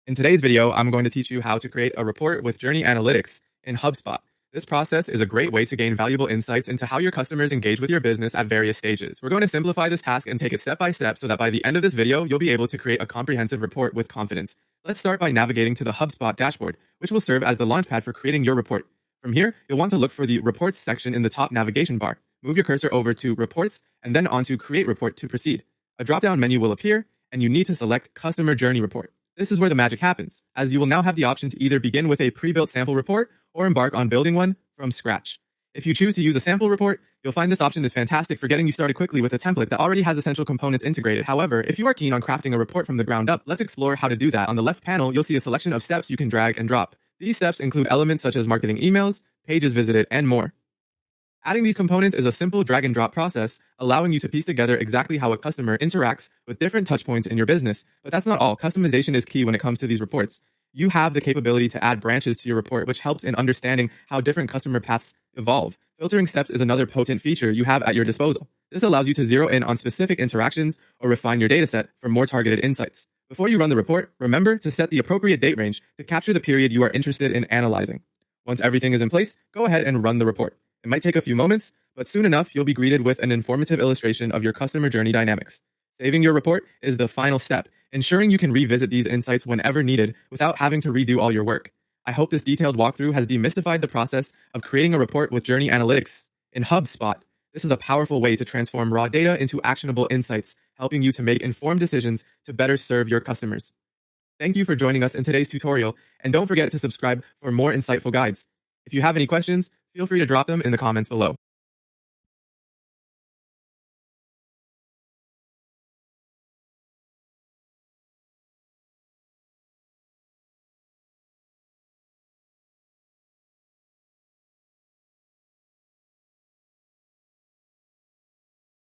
In today's video, I'm going to teach you how to create a report with Journey Analytics in Hubspot. This process is a great way to gain valuable insights into how your customers engage with your business at various stages. We're going to simplify this task and take it step by step so that by the end of this video, you'll be able to create a comprehensive report with confidence. Let's start by navigating to the Hubspot dashboard, which will serve as the launchpad for creating your report. From here, you'll want to look for the Reports section in the top navigation bar. Move your cursor over to Reports and then onto Create Report to proceed. A drop-down menu will appear, and you need to select Customer Journey Report. This is where the magic happens, as you will now have the option to either begin with a pre-built sample report or embark on building one from scratch. If you choose to use a sample report, you'll find this option is fantastic for getting you started quickly with a template that already has essential components integrated. However, if you are keen on crafting a report from the ground up, let's explore how to do that. On the left panel, you'll see a selection of steps you can drag and drop. These steps include elements such as marketing emails, pages visited, and more. Adding these components is a simple drag and drop process, allowing you to piece together exactly how a customer interacts with different touchpoints in your business. But that's not all. Customization is key when it comes to these reports. You have the capability to add branches to your report, which helps in understanding how different customer paths evolve. Filtering steps is another potent feature you have at your disposal. This allows you to zero in on specific interactions or refine your dataset for more targeted insights. Before you run the report, remember to set the appropriate date range to capture the period you are interested in analyzing. Once everything is in place, go ahead and run the report. It might take a few moments, but soon enough, you'll be greeted with an informative illustration of your customer journey dynamics. Saving your report is the final step, ensuring you can revisit these insights whenever needed without having to redo all your work. I hope this detailed walkthrough has demystified the process of creating a report with Journey Analytics in Hubspot. This is a powerful way to transform raw data into actionable insights, helping you to make informed decisions to better serve your customers. Thank you for joining us in today's tutorial, and don't forget to subscribe for more insightful guides. If you have any questions, feel free to drop them in the comments below.